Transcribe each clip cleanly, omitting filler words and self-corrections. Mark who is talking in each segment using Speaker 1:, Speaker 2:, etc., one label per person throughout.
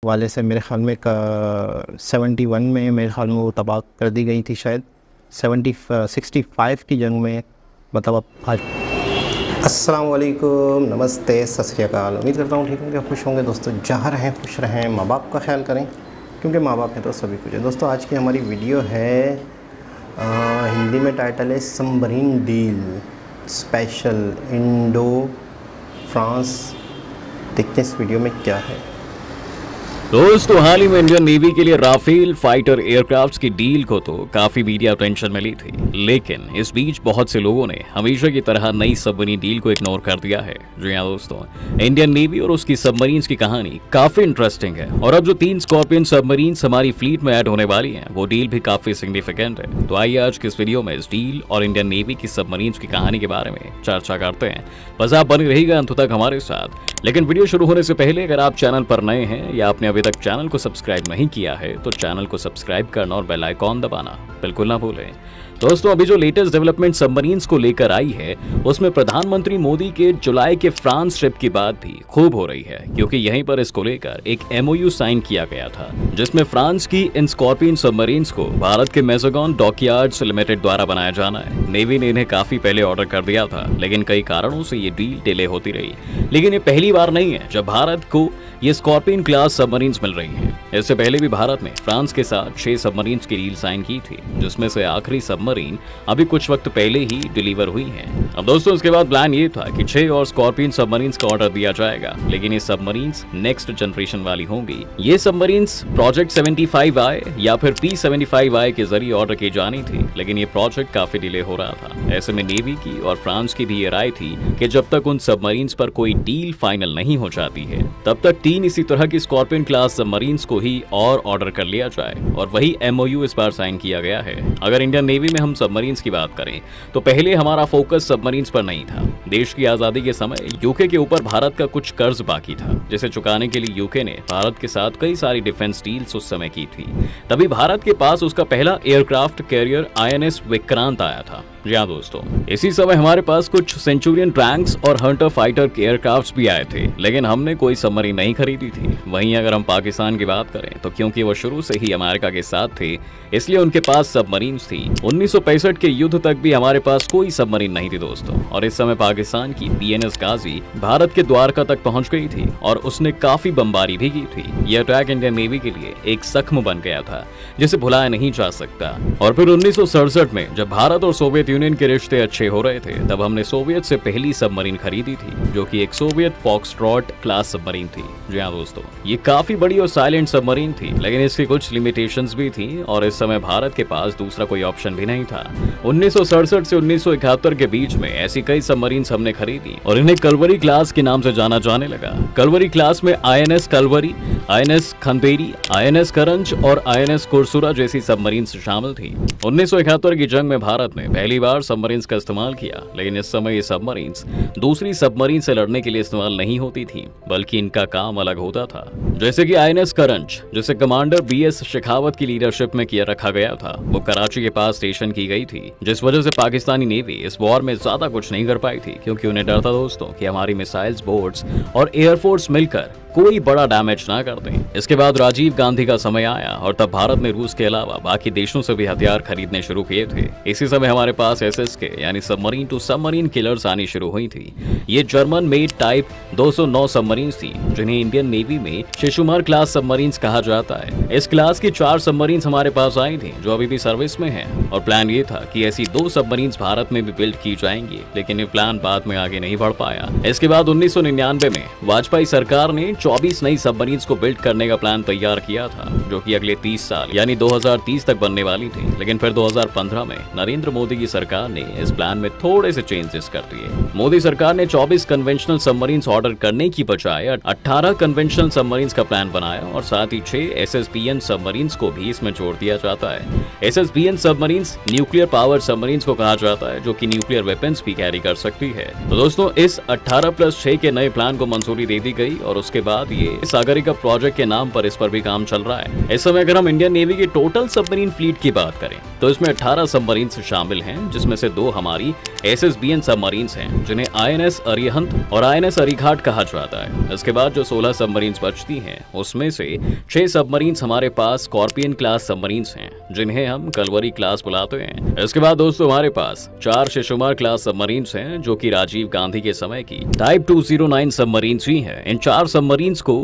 Speaker 1: वाले से मेरे ख़्याल में 71 में मेरे ख्याल में वो तबाह कर दी गई थी शायद 65 की जंग में। मतलब अब आज अस्सलाम वालेकुम, नमस्ते, सत श्री अकाल। उम्मीद करता हूँ ठीक होंगे, खुश होंगे दोस्तों। जहाँ रहें खुश रहें, माँ बाप का ख्याल करें क्योंकि माँ बाप हैं तो सभी कुछ है। दोस्तों आज की हमारी वीडियो है हिंदी में टाइटल है submarine deal special Indo France. देखते हैं इस वीडियो में क्या है।
Speaker 2: दोस्तों हाल ही में इंडियन नेवी के लिए राफेल फाइटर एयरक्राफ्ट्स की डील को तो काफी मीडिया अटेंशन मिली थी, लेकिन इस बीच बहुत से लोगों ने हमेशा की तरह नई सबमरीन डील को इग्नोर कर दिया है। जी हाँ दोस्तों, इंडियन नेवी और उसकी सबमरीन्स की कहानी काफी इंटरेस्टिंग है और अब जो 3 स्कॉर्पियन सबमरीन्स हमारी फ्लीट में ऐड होने वाली हैं, वो डील भी काफी सिग्निफिकेंट है। तो आइए आज की इस वीडियो में इस डील और इंडियन नेवी की सबमरीन्स की कहानी के बारे में चर्चा करते हैं। बस आप बने रहिएगा अंत तक हमारे साथ। लेकिन वीडियो शुरू होने से पहले अगर आप चैनल पर नए हैं या आपने अभी तक चैनल को सब्सक्राइब नहीं किया है तो चैनल को सब्सक्राइब करना और बेल आइकॉन दबाना बिल्कुल ना भूलें। दोस्तों अभी जो लेटेस्ट डेवलपमेंट सबमरीन्स को लेकर आई है उसमें प्रधानमंत्री मोदी के जुलाई के फ्रांस ट्रिप की बात भी खूब हो रही है, क्योंकि यहीं पर इसको लेकर एक MOU साइन किया गया था जिसमें फ्रांस की इन स्कॉर्पियन सबमरीन्स को भारत के मेजोगन डॉकयार्ड्स लिमिटेड द्वारा बनाया जाना है। नेवी ने इन्हें काफी पहले ऑर्डर कर दिया था, लेकिन कई कारणों से ये डील डिले होती रही। लेकिन ये पहली बार नहीं है जब भारत को ये स्कॉर्पियन क्लास सबमरीन्स मिल रही हैं। इससे पहले भी भारत ने फ्रांस के साथ 6 सबमरीन्स की डील साइन की थी, जिसमें से आखिरी सबमरीन अभी कुछ वक्त पहले ही डिलीवर हुई है। अब दोस्तों इसके बाद प्लान ये था कि 6 और स्कॉर्पियन सबमरीन्स का ऑर्डर दिया जाएगा, लेकिन ये सबमरीन्स नेक्स्ट जनरेशन वाली होंगी। ये सबमरीन्स प्रोजेक्ट 75I या फिर P75I के जरिए ऑर्डर की जानी थी, लेकिन ये प्रोजेक्ट काफी डिले हो रहा था। ऐसे में नेवी की और फ्रांस की भी ये राय थी कि जब तक उन सबमरीन्स पर कोई डील फाइनल नहीं हो जाती है तब तक 3 इसी तरह की स्कॉर्पियन क्लास सबमरीन्स को ही और ऑर्डर कर लिया जाए, और वही MOU इस बार साइन किया गया है। अगर इंडियन नेवी में हम सबमरीन्स की बात करें तो पहले हमारा फोकस सबमरीन्स पर नहीं था। देश की आजादी के समय यूके के ऊपर भारत का कुछ कर्ज बाकी था, जिसे चुकाने के लिए यूके ने भारत के साथ कई सारी डिफेंस डील्स उस समय की थी। तभी भारत के पास उसका पहला एयरक्राफ्ट कैरियर INS विक्रांत आया था। जी हाँ दोस्तों, इसी समय हमारे पास कुछ सेंचुरियन टैंक्स और हंटर फाइटर के एयरक्राफ्ट्स भी आए थे, लेकिन हमने कोई सबमरीन नहीं खरीदी थी। वहीं अगर हम पाकिस्तान की बात करें तो क्योंकि वो शुरू से ही अमेरिका के साथ थे, इसलिए उनके पास सबमरीन्स थी। 1965 के युद्ध तक भी हमारे पास कोई सबमरीन नहीं थी दोस्तों। और इस समय पाकिस्तान की PNS गाजी भारत के द्वारका तक पहुंच गई थी और उसने काफी बमबारी भी की थी। यह अटैक इंडियन नेवी के लिए एक जख्म बन गया था जिसे भुलाया नहीं जा सकता। और फिर 1967 में जब भारत और सोवियत यूनियन के रिश्ते अच्छे हो रहे थे, तब हमने सोवियत से पहली सबमरीन खरीदी थी, जो कि एक सोवियत फॉक्सट्रॉट क्लास सबमरीन थी। जी हाँ दोस्तों, ये काफी बड़ी और साइलेंट सबमरीन थी, लेकिन इसकी कुछ लिमिटेशंस भी थी और इस समय भारत के पास दूसरा कोई ऑप्शन भी नहीं था। 1967 से 1971 के बीच में ऐसी कई सबमरीन्स हमने खरीदी और इन्हें कलवरी क्लास के नाम से जाना जाने लगा। कलवरी क्लास में INS Kalvari, INS Khanderi, INS Karanj और INS कुरसुरा जैसी सबमरीन्स शामिल थी। 1971 की जंग में भारत ने पहली बार सबमरीन्स का इस्तेमाल किया, लेकिन इस समय ये सबमरीन्स दूसरी सबमरीन से लड़ने के लिए इस्तेमाल नहीं होती थी, बल्कि इनका काम अलग होता था। जैसे कि INS करंज, जिसे कमांडर BS शेखावत की लीडरशिप में किया रखा गया था, वो कराची के पास स्टेशन की गई थी, जिस वजह से पाकिस्तानी नेवी इस वॉर में ज्यादा कुछ नहीं कर पाई थी, क्योंकि उन्हें डर था दोस्तों कि हमारी मिसाइल्स बोर्ड्स और एयरफोर्स मिलकर कोई बड़ा डैमेज ना कर दें। इसके बाद राजीव गांधी का समय आया और तब भारत ने रूस के अलावा बाकी देशों से भी हथियार खरीदने शुरू किए थे। इसी समय हमारे पास SSK यानी सबमरीन टू सबमरीन किलर्स आनी शुरू हुई थी। ये जर्मन मेड टाइप 209 सबमरीन्स थी, जिन्हें इंडियन नेवी में शिशुमार क्लास सबमरीन्स कहा जाता है। इस क्लास की 4 सबमरीन्स हमारे पास आई थी, जो अभी भी सर्विस में हैं, और प्लान ये था कि ऐसी 2 सबमरीन्स भारत में भी बिल्ड की जाएंगी, लेकिन ये प्लान बाद में आगे नहीं बढ़ पाया। इसके बाद 1999 में वाजपेयी सरकार ने 24 नई सबमरीन्स को बिल्ड करने का प्लान तैयार किया था, जो कि अगले 30 साल यानी 2030 तक बनने वाली थी। लेकिन फिर 2015 में नरेंद्र मोदी की सरकार ने इस प्लान में थोड़े से चेंजेस कर दिए। मोदी सरकार ने 24 कन्वेंशनल सबमरीन्स ऑर्डर करने की बजाय 18 कन्वेंशनल सबमरीन्स का प्लान बनाया और साथ ही 6 SSBN सबमरीन्स को भी इसमें जोड़ दिया जाता है। SSBN submarines nuclear power submarines को कहा जाता है, जो कि न्यूक्लियर वेपन्स भी कैरी कर सकती है। तो दोस्तों इस 18+6 के नए प्लान को मंजूरी दे दी गई और उसके बाद ये सागरिका प्रोजेक्ट के नाम पर इस पर भी काम चल रहा है। इस समय अगर हम इंडियन नेवी की टोटल सबमरीन फ्लीट की बात करें तो इसमें 18 सबमरीन्स शामिल हैं, जिसमें से 2 हमारी SSBN सबमरीन्स हैं, जिन्हें INS अरिहंत और INS अरिघात घाट कहा जाता है। इसके बाद जो 16 सबमरीन्स बचती हैं उसमें से 6 सबमरीन्स हमारे पास स्कॉर्पियन क्लास सबमरीन्स हैं, जिन्हें हम कलवरी क्लास बुलाते हैं। इसके बाद दोस्तों हमारे पास 4 शिशुमार क्लास सबमरीन्स हैं, जो कि राजीव गांधी के समय की टाइप 209 सबमरीन्स ही हैं। इन 4 सबमरीन्स को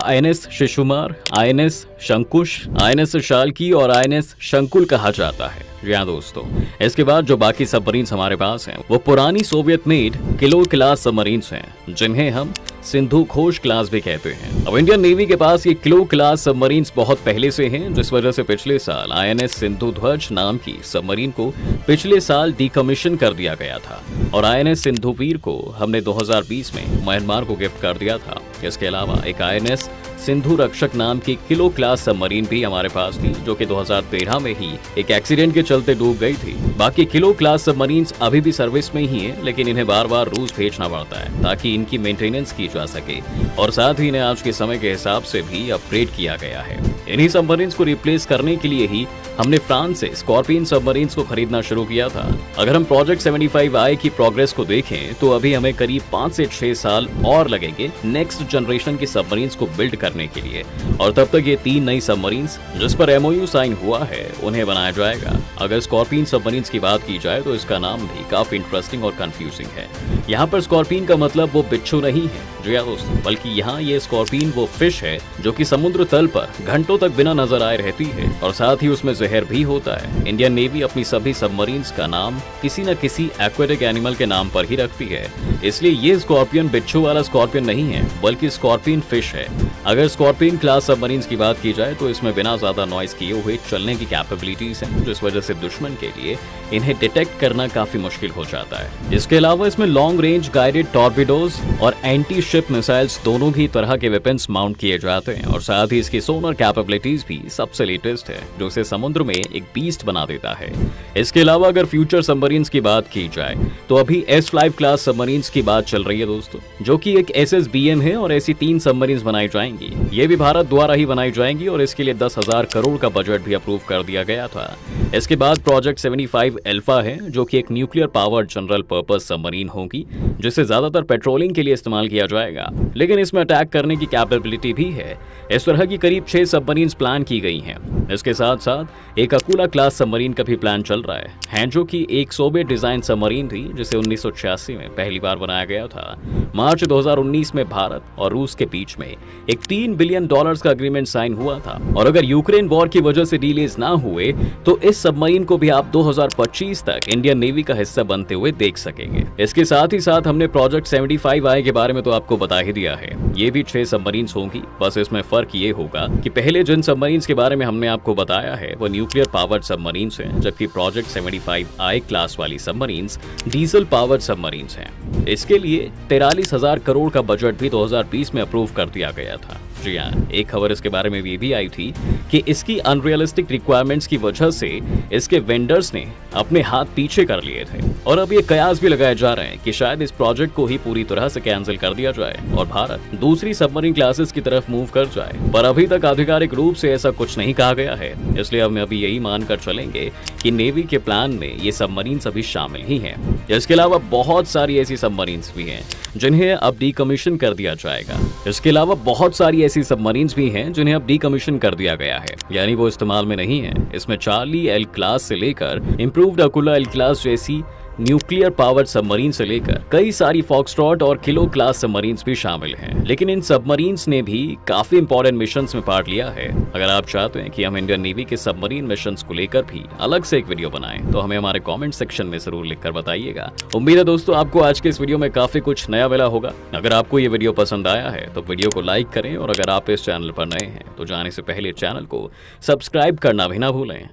Speaker 2: INS Shishumar, INS शंकुश, INS Shalki और INS शंकुल कहा जाता है। दोस्तों इसके बाद जो बाकी सबमरीन्स हमारे पास हैं वो पुरानी Soviet made kilo class submarines हैं, जिन्हें हम सिंधु घोष क्लास भी कहते हैं। अब इंडियन नेवी के पास ये किलो क्लास सबमरीन्स बहुत पहले से हैं, जिस वजह से पिछले साल INS सिंधु ध्वज नाम की सबमरीन को पिछले साल डीकमीशन कर दिया गया था और INS सिंधु वीर को हमने 2020 में म्यांमार को गिफ्ट कर दिया था। इसके अलावा एक INS सिंधु रक्षक नाम की किलो क्लास सबमरीन भी हमारे पास थी, जो कि 2013 में ही एक एक्सीडेंट के चलते डूब गई थी। बाकी किलो क्लास सबमरीन्स अभी भी सर्विस में ही हैं, लेकिन इन्हें बार बार रूस भेजना पड़ता है ताकि इनकी मेंटेनेंस की जा सके और साथ ही इन्हें आज के समय के हिसाब से भी अपग्रेड किया गया है। इन्हीं सबमरीन्स को रिप्लेस करने के लिए ही हमने फ्रांस से स्कॉर्पियन सबमरीन्स को खरीदना शुरू किया था। अगर हम प्रोजेक्ट 75I की प्रोग्रेस को देखें तो अभी हमें करीब 5 से 6 साल और लगेंगे नेक्स्ट जनरेशन की सबमरीन्स को बिल्ड करने के लिए, और तब तक ये 3 नई सबमरीन्स जिस पर MOU साइन हुआ है उन्हें बनाया जाएगा। अगर स्कॉर्पियन सबमरीन्स की बात की जाए तो इसका नाम भी काफी इंटरेस्टिंग और कंफ्यूजिंग है। यहाँ पर स्कॉर्पियन का मतलब वो बिच्छू नहीं है जी हाँ दोस्तों, बल्कि यहाँ ये स्कॉर्पियन वो फिश है जो कि समुद्र तल पर घंटों तक बिना नजर आए रहती है और साथ ही उसमें जहर भी होता है। इंडियन नेवी अपनी सभी सबमरीन्स का नाम किसी न किसी एक्वेटिक एनिमल के नाम पर ही रखती है, इसलिए ये स्कॉर्पियन बिच्छू वाला स्कॉर्पियन नहीं है बल्कि स्कॉर्पियन फिश है। अगर स्कॉर्पियन क्लास सबमरीन्स की बात की जाए तो इसमें बिना ज्यादा नॉइस किए हुए चलने की कैपेबिलिटीज हैं, जिस वजह से दुश्मन के लिए इन्हें डिटेक्ट करना काफी मुश्किल हो जाता है। इसके अलावा इसमें लॉन्ग रेंज गाइडेड टॉर्पिडोज और एंटी शिप मिसाइल्स दोनों ही तरह के वेपन्स माउंट किए जाते हैं और साथ ही इसकी सोनर कैपेबिलिटीज भी सबसे लेटेस्ट है, जो इसे समुद्र में एक बीस्ट बना देता है। इसके अलावा अगर फ्यूचर सबमरीन्स की बात की जाए तो अभी S5 क्लास सबमरीन्स की बात चल रही है दोस्तों, जो कि एक SSBN है और ऐसी 3 सबमरीन्स बनाई जाएंगी। ये भी भारत द्वारा ही बनाई जाएंगी और इसके लिए 10,000 करोड़ का बजट भी अप्रूव कर दिया गया था। इसके बाद प्रोजेक्ट 75 अल्फा है, जो कि एक nuclear powered general purpose submarine होगी, जिसे ज्यादातर पेट्रोलिंग के लिए इस्तेमाल किया जाएगा, लेकिन इसमें अटैक करने की कैपेबिलिटी भी है। इस तरह की करीब 6 सबमरीन्स प्लान की गई हैं। इसके साथ साथ एक अकुला क्लास सबमरीन का भी प्लान चल रहा है, जो कि एक सोवियत डिजाइन सबमरीन थी जिसे 1986 में पहली बार बनाया गया था। मार्च 2019 में भारत और रूस के बीच में एक $3 बिलियन का अग्रीमेंट साइन हुआ था और अगर यूक्रेन वॉर की वजह से डिलेज ना हुए तो इस सबमरीन को भी आप 2025 तक इंडियन नेवी का हिस्सा बनते हुए देख सकेंगे। इसके साथ ही साथ हमने प्रोजेक्ट 75I के बारे में तो आपको बता ही दिया है। ये भी 6 सबमरीन्स होंगी, बस इसमें फर्क ये होगा कि पहले जिन सबमरीन्स के बारे में हमने आपको बताया है वो न्यूक्लियर पावर्ड सबमरीन्स हैं, जबकि प्रोजेक्ट 75I क्लास वाली सबमरीन्स डीजल पावर्ड सबमरीन्स हैं। इसके लिए 43,000 करोड़ का बजट भी 2020 में अप्रूव कर दिया गया था। जी हाँ, एक खबर इसके बारे में भी आई थी कि इसकी अनरियलिस्टिक रिक्वायरमेंट्स की वजह से इसके वेंडर्स ने अपने हाथ पीछे कर लिए थे और अब ये कयास भी लगाए जा रहे हैं कि शायद इस प्रोजेक्ट को ही पूरी तरह से कैंसिल कर दिया जाए और भारत दूसरी सबमरीन क्लासेस की तरफ मूव कर जाए, पर अभी तक आधिकारिक रूप से ऐसा कुछ नहीं कहा गया है। इसलिए हम अभी यही मानकर चलेंगे कि नेवी के प्लान में ये सबमरीन अभी शामिल ही हैं। इसके अलावा बहुत सारी ऐसी सबमरीन्स भी हैं जिन्हें अब डीकमीशन कर दिया जाएगा। इसके अलावा बहुत सारी ऐसी सबमरीन्स भी हैं जिन्हें अब डीकमीशन कर दिया गया है, यानी वो इस्तेमाल में नहीं है। इसमें चार्ली एल क्लास से लेकर इंप्रूव्ड अकुला एल क्लास जैसी न्यूक्लियर पावर्ड सबमरीन से लेकर कई सारी फॉक्सट्रॉट और किलो क्लास सबमरीन्स भी शामिल हैं। लेकिन इन सबमरीन्स ने भी काफी इंपॉर्टेंट मिशंस में पार्ट लिया है। अगर आप चाहते हैं कि हम इंडियन नेवी के सबमरीन मिशंस को लेकर भी अलग से एक वीडियो बनाएं तो हमें हमारे कमेंट सेक्शन में जरूर लिखकर बताइएगा। उम्मीद है दोस्तों आपको आज के इस वीडियो में काफी कुछ नया मिला होगा। अगर आपको ये वीडियो पसंद आया है तो वीडियो को लाइक करें और अगर आप इस चैनल पर नए हैं तो जाने से पहले चैनल को सब्सक्राइब करना भी ना भूलें।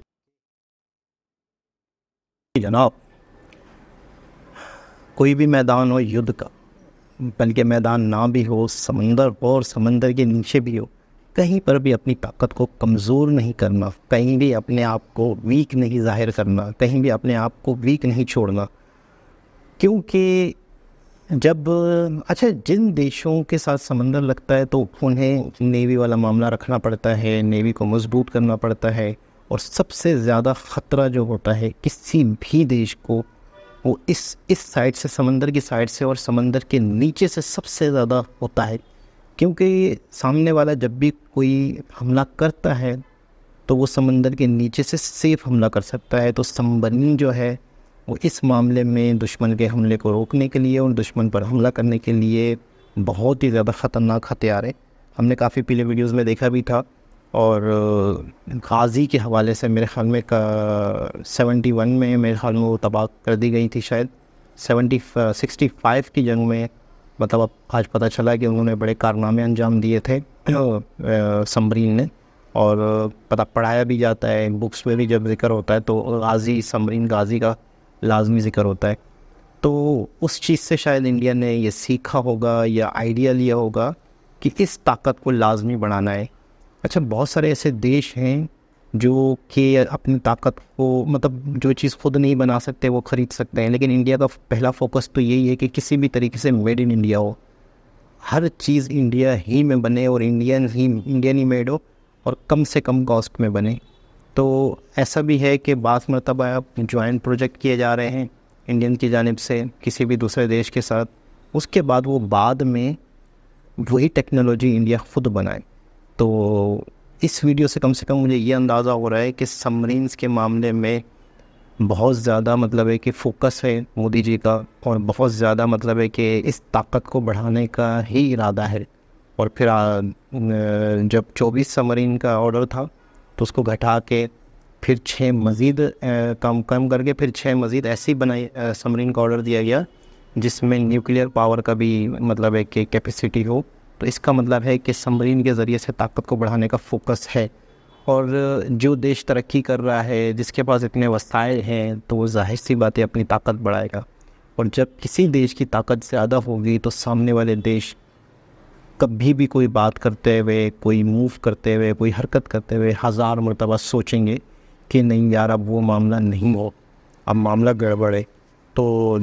Speaker 1: जनाब, कोई भी मैदान हो युद्ध का, बल्कि मैदान ना भी हो, समंदर और समंदर के नीचे भी हो, कहीं पर भी अपनी ताकत को कमज़ोर नहीं करना, कहीं भी अपने आप को वीक नहीं जाहिर करना, कहीं भी अपने आप को वीक नहीं छोड़ना। क्योंकि जब जिन देशों के साथ समंदर लगता है तो उन्हें नेवी वाला मामला रखना पड़ता है, नेवी को मजबूत करना पड़ता है और सबसे ज़्यादा ख़तरा जो होता है किसी भी देश को वो इस साइड से, समंदर की साइड से और समंदर के नीचे से सबसे ज़्यादा होता है। क्योंकि सामने वाला जब भी कोई हमला करता है तो वो समंदर के नीचे से सेफ हमला कर सकता है। तो सबमरीन जो है वो इस मामले में दुश्मन के हमले को रोकने के लिए और दुश्मन पर हमला करने के लिए बहुत ही ज़्यादा ख़तरनाक हथियार है। हमने काफ़ी पहले वीडियोस में देखा भी था। और गाज़ी के हवाले से मेरे ख़्याल में 71 में मेरे ख़्याल में वो तबाह कर दी गई थी शायद। 65 की जंग में मतलब अब आज पता चला कि उन्होंने बड़े कारनामे अंजाम दिए थे सबमरीन ने। और पता पढ़ाया भी जाता है बुक्स में भी, जब जिक्र होता है तो गाज़ी, सबमरीन गाज़ी का लाजमी ज़िक्र होता है। तो उस चीज़ से शायद इंडिया ने ये सीखा होगा या आइडिया लिया होगा कि इस ताकत को लाजमी बढ़ाना है। अच्छा, बहुत सारे ऐसे देश हैं जो कि अपनी ताकत को, मतलब जो चीज़ खुद नहीं बना सकते वो ख़रीद सकते हैं, लेकिन इंडिया का पहला फोकस तो यही है कि किसी भी तरीके से मेड इन इंडिया हो, हर चीज़ इंडिया ही में बने और इंडियन ही मेड हो और कम से कम कॉस्ट में बने। तो ऐसा भी है कि बास मरतबा जॉइंट प्रोजेक्ट किए जा रहे हैं इंडियन की जानिब से किसी भी दूसरे देश के साथ, उसके बाद वो बाद में वही टेक्नोलॉजी इंडिया खुद बनाए। तो इस वीडियो से कम मुझे ये अंदाज़ा हो रहा है कि सबमरीन्स के मामले में बहुत ज़्यादा मतलब है कि फोकस है मोदी जी का, और बहुत ज़्यादा मतलब है कि इस ताकत को बढ़ाने का ही इरादा है। और फिर जब 24 सबमरीन का ऑर्डर था तो उसको घटा के फिर 6 मज़ीद कम करके फिर 6 मज़ीद ऐसी बनाई सबमरीन का ऑर्डर दिया गया जिसमें न्यूक्लियर पावर का भी मतलब है कि कैपेसिटी हो। तो इसका मतलब है कि सबमरीन के ज़रिए से ताकत को बढ़ाने का फोकस है। और जो देश तरक्की कर रहा है, जिसके पास इतने वसाइल हैं, तो वो जाहिर सी बात है अपनी ताकत बढ़ाएगा। और जब किसी देश की ताकत ज़्यादा होगी तो सामने वाले देश कभी भी कोई बात करते हुए, कोई मूव करते हुए, कोई हरकत करते हुए 1000 मरतबा सोचेंगे कि नहीं यार अब वो मामला नहीं हो, अब मामला गड़बड़ है। तो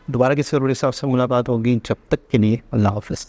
Speaker 1: दोबारा किसी और साहब से मुलाकात होगी, जब तक के लिए अल्लाह हाफ़िज़।